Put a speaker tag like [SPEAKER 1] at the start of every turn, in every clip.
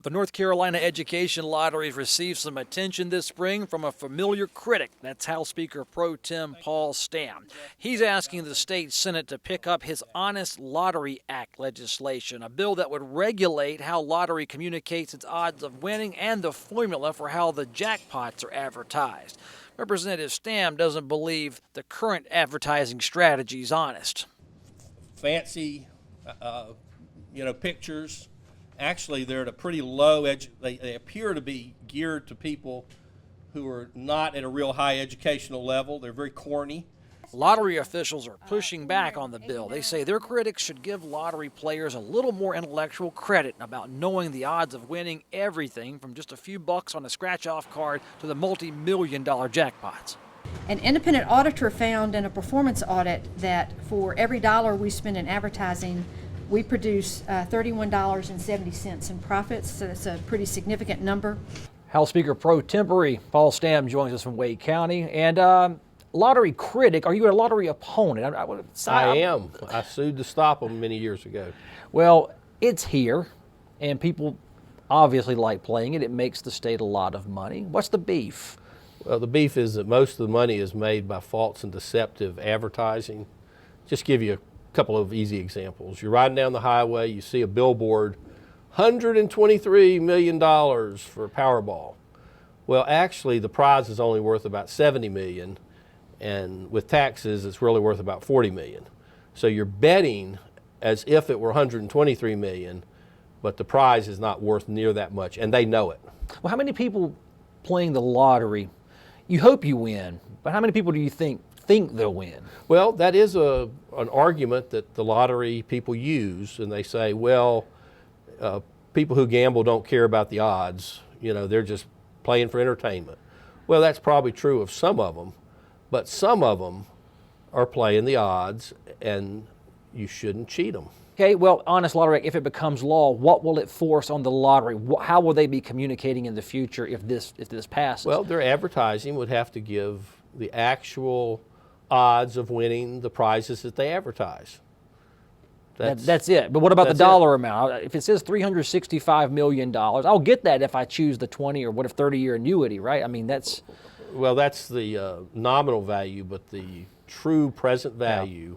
[SPEAKER 1] The North Carolina Education Lottery received some attention this spring from a familiar critic. That's House Speaker Pro Tem Paul Stam. He's asking the state Senate to pick up his Honest Lottery Act legislation, a bill that would regulate how lottery communicates its odds of winning and the formula for how the jackpots are advertised. Representative Stam doesn't believe the current advertising strategy is honest.
[SPEAKER 2] Fancy, pictures. Actually, they're at a pretty low edge. They appear to be geared to people who are not at a real high educational level. They're very corny.
[SPEAKER 1] Lottery officials are pushing back on the bill. They say their critics should give lottery players a little more intellectual credit about knowing the odds of winning everything from just a few bucks on a scratch-off card to the multi-million-dollar jackpots.
[SPEAKER 3] An independent auditor found in a performance audit that for every dollar we spend in advertising, we produce $31.70 in profits, so that's a pretty significant number.
[SPEAKER 1] House Speaker Pro Tempore Paul Stam joins us from Wade County. And lottery critic, are you a lottery opponent?
[SPEAKER 2] I am. I sued to stop them many years ago.
[SPEAKER 1] Well, it's here, and people obviously like playing it. It makes the state a lot of money. What's the beef?
[SPEAKER 2] Well, the beef is that most of the money is made by false and deceptive advertising. Just give you a couple of easy examples. You're riding down the highway, you see a billboard, $123 million for Powerball. Well, actually, the prize is only worth about $70 million, and with taxes, it's really worth about $40 million. So you're betting as if it were $123 million, but the prize is not worth near that much, and they know it.
[SPEAKER 1] Well, how many people playing the lottery, you hope you win, but how many people do you think they'll win?
[SPEAKER 2] Well, that is an argument that the lottery people use, and they say, well, people who gamble don't care about the odds. They're just playing for entertainment. Well, that's probably true of some of them, but some of them are playing the odds, and you shouldn't cheat them.
[SPEAKER 1] Okay, well, Honest Lottery Act, if it becomes law, what will it force on the lottery? How will they be communicating in the future if this passes?
[SPEAKER 2] Well, their advertising would have to give the actual odds of winning the prizes that they advertise.
[SPEAKER 1] That's it. But what about the dollar amount? If it says $365 million, I'll get that if I choose the 20 or 30-year annuity, right? I mean, that's...
[SPEAKER 2] Well, that's the nominal value, but the true present value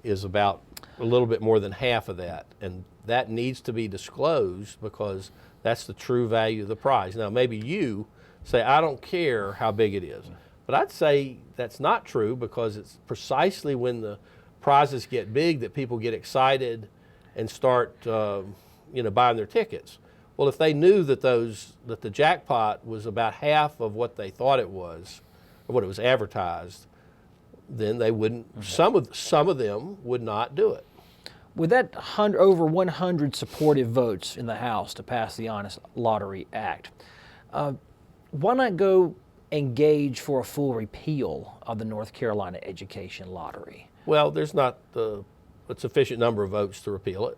[SPEAKER 2] is about a little bit more than half of that. And that needs to be disclosed because that's the true value of the prize. Now, maybe you say, I don't care how big it is. But I'd say that's not true because it's precisely when the prizes get big that people get excited and start, buying their tickets. Well, if they knew that the jackpot was about half of what they thought it was, or what it was advertised, then they wouldn't. Okay. Some of them would not do it.
[SPEAKER 1] With that over 100 supportive votes in the House to pass the Honest Lottery Act, why not go engage for a full repeal of the North Carolina Education Lottery?
[SPEAKER 2] Well, there's not a sufficient number of votes to repeal it.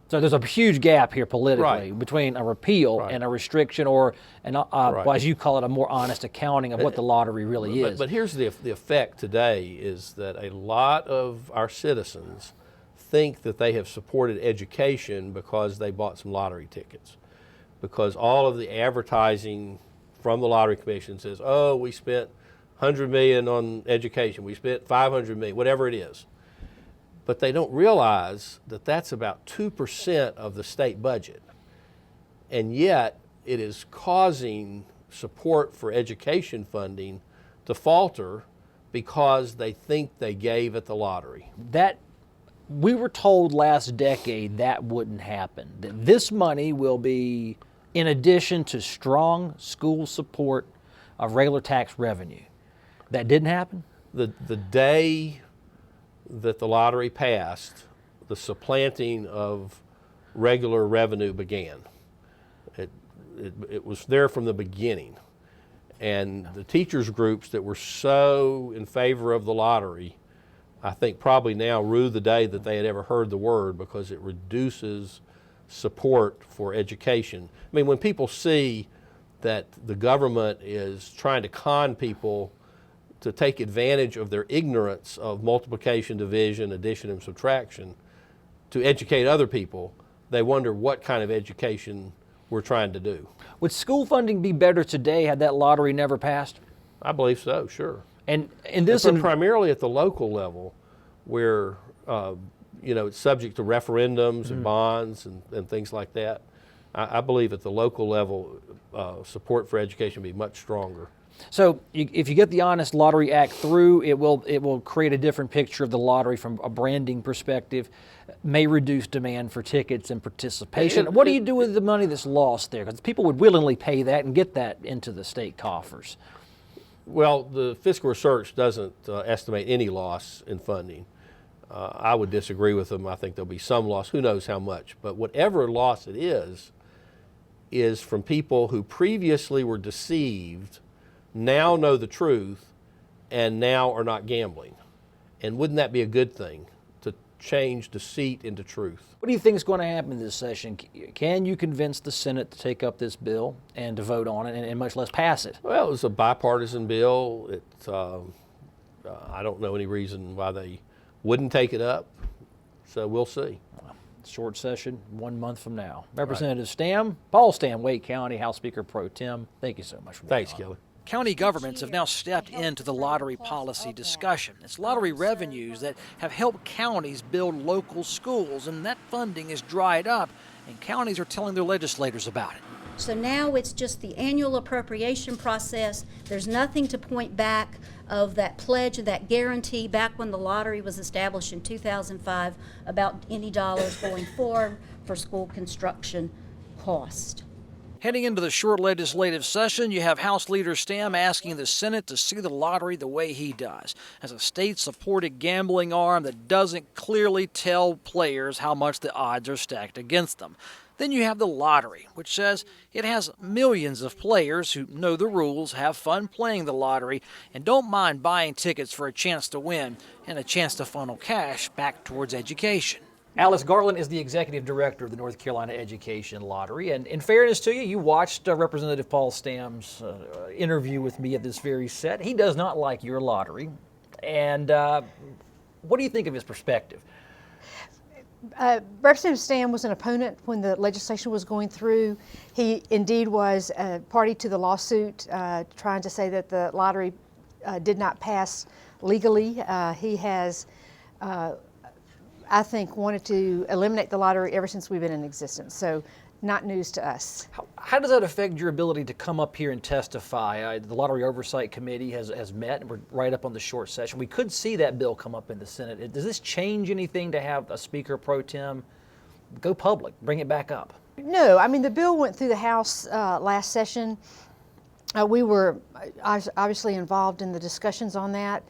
[SPEAKER 1] So there's a huge gap here politically between a repeal and a restriction or, well, as you call it, a more honest accounting of what the lottery really is.
[SPEAKER 2] But here's the effect today is that a lot of our citizens think that they have supported education because they bought some lottery tickets. Because all of the advertising from the Lottery Commission says, oh, we spent $100 million on education, we spent $500 million, whatever it is. But they don't realize that that's about 2% of the state budget. And yet it is causing support for education funding to falter because they think they gave at the lottery.
[SPEAKER 1] We were told last decade that wouldn't happen. That this money will be in addition to strong school support of regular tax revenue. That didn't happen?
[SPEAKER 2] The day that the lottery passed, the supplanting of regular revenue began. It was there from the beginning. And the teachers groups that were so in favor of the lottery, I think probably now rue the day that they had ever heard the word because it reduces support for education. I mean, when people see that the government is trying to con people to take advantage of their ignorance of multiplication, division, addition, and subtraction to educate other people, they wonder what kind of education we're trying to do.
[SPEAKER 1] Would school funding be better today had that lottery never passed?
[SPEAKER 2] I believe so, sure.
[SPEAKER 1] And this
[SPEAKER 2] But primarily at the local level, where it's subject to referendums and bonds and things like that. I believe at the local level, support for education would be much stronger.
[SPEAKER 1] So if you get the Honest Lottery Act through, it will create a different picture of the lottery from a branding perspective, may reduce demand for tickets and participation. What do you do with the money that's lost there? Because people would willingly pay that and get that into the state coffers.
[SPEAKER 2] Well, the fiscal research doesn't estimate any loss in funding. I would disagree with them. I think there'll be some loss. Who knows how much? But whatever loss it is from people who previously were deceived, now know the truth, and now are not gambling. And wouldn't that be a good thing, to change deceit into truth?
[SPEAKER 1] What do you think is going to happen this session? Can you convince the Senate to take up this bill and to vote on it and much less pass it?
[SPEAKER 2] Well, it was a bipartisan bill. I don't know any reason why they wouldn't take it up, so we'll see.
[SPEAKER 1] Short session 1 month from now. Representative Stam, Paul Stam, Wake County House Speaker Pro Tem, thank you so much for being on.
[SPEAKER 2] Thanks, Kelly.
[SPEAKER 1] County governments have now stepped into the lottery policy discussion. It's lottery revenues that have helped counties build local schools, and that funding is dried up, and counties are telling their legislators about it.
[SPEAKER 4] So now it's just the annual appropriation process. There's nothing to point back of that pledge, of that guarantee back when the lottery was established in 2005 about any dollars going forward for school construction cost.
[SPEAKER 1] Heading into the short legislative session, you have House Leader Stam asking the Senate to see the lottery the way he does, as a state-supported gambling arm that doesn't clearly tell players how much the odds are stacked against them. Then you have the lottery, which says it has millions of players who know the rules, have fun playing the lottery, and don't mind buying tickets for a chance to win and a chance to funnel cash back towards education. Alice Garland is the executive director of the North Carolina Education Lottery, and in fairness to you, you watched Representative Paul Stam's interview with me at this very set. He does not like your lottery, and what do you think of his perspective?
[SPEAKER 5] Representative Stam was an opponent when the legislation was going through. He indeed was a party to the lawsuit, trying to say that the lottery did not pass legally. He has, I think, wanted to eliminate the lottery ever since we've been in existence. So not news to us.
[SPEAKER 1] How does that affect your ability to come up here and testify? The Lottery Oversight Committee has met, and we're right up on the short session. We could see that bill come up in the Senate. Does this change anything to have a Speaker Pro Tem go public, bring it back up?
[SPEAKER 5] No, I mean, the bill went through the House last session. We were obviously involved in the discussions on that.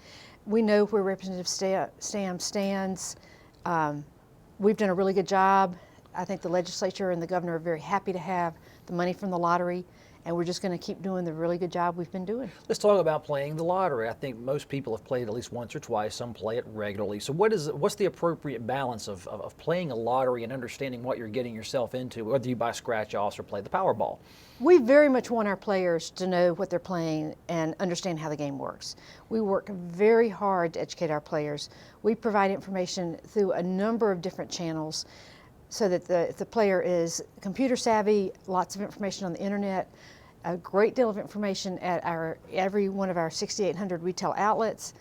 [SPEAKER 5] We know where Representative Stam stands. We've done a really good job. I think the legislature and the governor are very happy to have the money from the lottery, and we're just going to keep doing the really good job we've been doing.
[SPEAKER 1] Let's talk about playing the lottery. I think most people have played at least once or twice. Some play it regularly. So what's the appropriate balance of playing a lottery and understanding what you're getting yourself into, whether you buy scratch-offs or play the Powerball?
[SPEAKER 5] We very much want our players to know what they're playing and understand how the game works. We work very hard to educate our players. We provide information through a number of different channels, so that if the player is computer savvy, lots of information on the internet, a great deal of information at every one of our 6,800 retail outlets,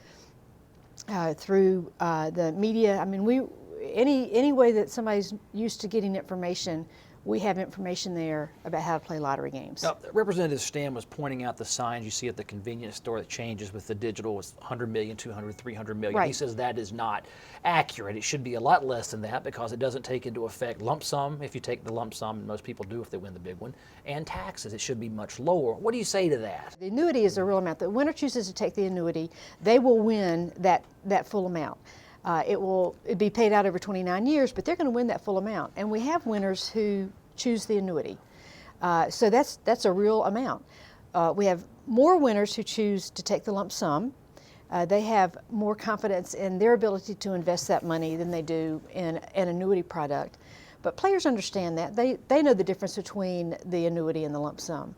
[SPEAKER 5] through the media. I mean, any way that somebody's used to getting information, we have information there about how to play lottery games.
[SPEAKER 1] Now, Representative Stam was pointing out the signs you see at the convenience store that changes with the digital. It's 100 million, 200, 300 million.
[SPEAKER 5] Right.
[SPEAKER 1] He says that is not accurate. It should be a lot less than that because it doesn't take into effect lump sum, if you take the lump sum, and most people do if they win the big one, and taxes. It should be much lower. What do you say to that?
[SPEAKER 5] The annuity is a real amount. The winner chooses to take the annuity, they will win that full amount. It'd be paid out over 29 years, but they're going to win that full amount. And we have winners who choose the annuity. So that's a real amount. We have more winners who choose to take the lump sum. They have more confidence in their ability to invest that money than they do in an annuity product. But players understand that. They know the difference between the annuity and the lump sum.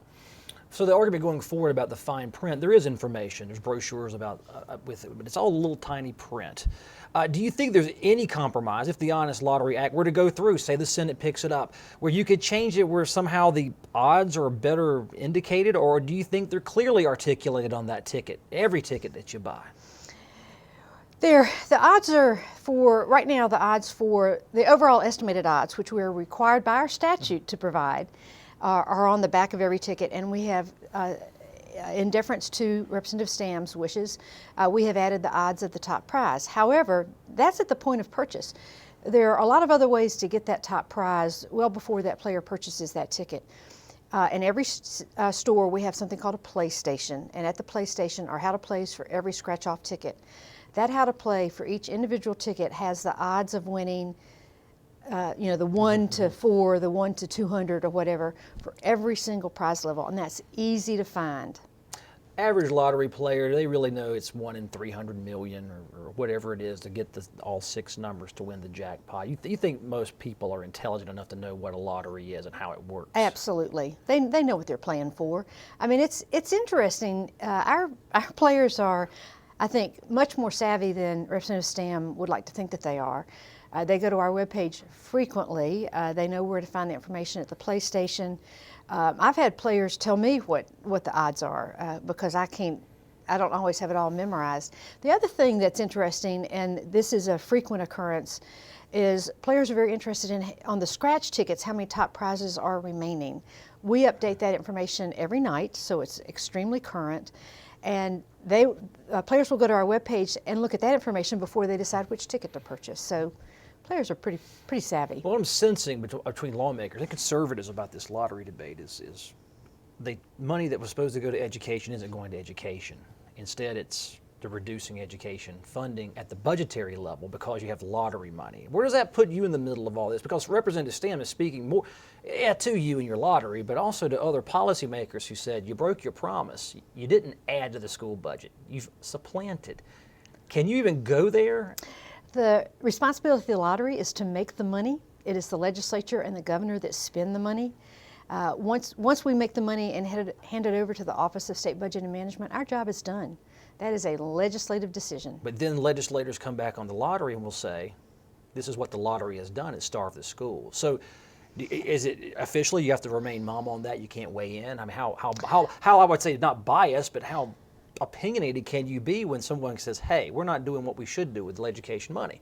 [SPEAKER 1] So the argument going forward about the fine print, there is information. There's brochures about with it, but it's all a little tiny print. Do you think there's any compromise if the Honest Lottery Act were to go through, say the Senate picks it up, where you could change it where somehow the odds are better indicated, or do you think they're clearly articulated on that ticket, every ticket that you buy?
[SPEAKER 5] The odds are for, right now, the odds for the overall estimated odds, which we are required by our statute to provide, are on the back of every ticket, and we have, in deference to Representative Stam's wishes, we have added the odds of the top prize. However, that's at the point of purchase. There are a lot of other ways to get that top prize well before that player purchases that ticket. In every store, we have something called a play station, and at the play station are how to plays for every scratch-off ticket. That how to play for each individual ticket has the odds of winning, the 1 to 4, the 1 to 200 or whatever, for every single prize level, and that's easy to find.
[SPEAKER 1] Average lottery player, they really know it's 1 in 300 million or whatever it is to get all 6 numbers to win the jackpot. You think most people are intelligent enough to know what a lottery is and how it works?
[SPEAKER 5] Absolutely. They know what they're playing for. I mean, it's interesting. Our players are, I think, much more savvy than Representative Stam would like to think that they are. They go to our webpage frequently. They know where to find the information at the play station. I've had players tell me what the odds are because I don't always have it all memorized. The other thing that's interesting, and this is a frequent occurrence, is players are very interested in, on the scratch tickets, how many top prizes are remaining. We update that information every night, so it's extremely current. And players will go to our webpage and look at that information before they decide which ticket to purchase. So players are pretty savvy.
[SPEAKER 1] What I'm sensing between lawmakers and conservatives about this lottery debate is the money that was supposed to go to education isn't going to education. Instead, it's the reducing education funding at the budgetary level because you have lottery money. Where does that put you in the middle of all this? Because Representative Stam is speaking more to you and your lottery, but also to other policymakers who said you broke your promise. You didn't add to the school budget. You've supplanted. Can you even go there?
[SPEAKER 5] The responsibility of the lottery is to make the money. It is the legislature and the governor that spend the money. Once we make the money and hand it over to the Office of State Budget and Management, our job is done. That is a legislative decision.
[SPEAKER 1] But then legislators come back on the lottery and will say, this is what the lottery has done, is starve the school. So is it officially you have to remain mum on that? You can't weigh in? I mean, how I would say not biased, but how opinionated can you be when someone says, hey, we're not doing what we should do with the education money?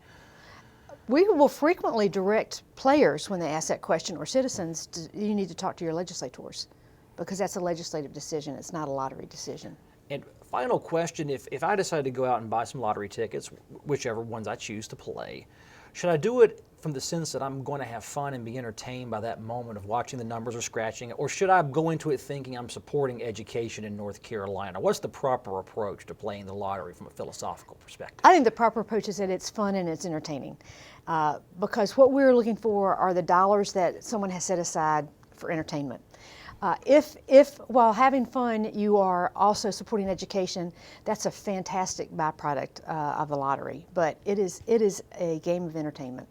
[SPEAKER 5] We will frequently direct players when they ask that question, or citizens, you need to talk to your legislators, because that's a legislative decision. It's not a lottery decision.
[SPEAKER 1] And final question, if I decide to go out and buy some lottery tickets, whichever ones I choose to play, should I do it from the sense that I'm going to have fun and be entertained by that moment of watching the numbers or scratching it, or should I go into it thinking I'm supporting education in North Carolina? What's the proper approach to playing the lottery from a philosophical perspective?
[SPEAKER 5] I think the proper approach is that it's fun and it's entertaining, because what we're looking for are the dollars that someone has set aside for entertainment. If while having fun you are also supporting education, that's a fantastic byproduct of the lottery. But it is a game of entertainment.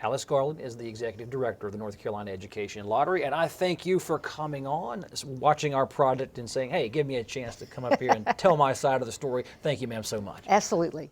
[SPEAKER 1] Alice Garland is the Executive Director of the North Carolina Education Lottery, and I thank you for coming on, watching our product and saying, hey, give me a chance to come up here and tell my side of the story. Thank you, ma'am, so much.
[SPEAKER 5] Absolutely.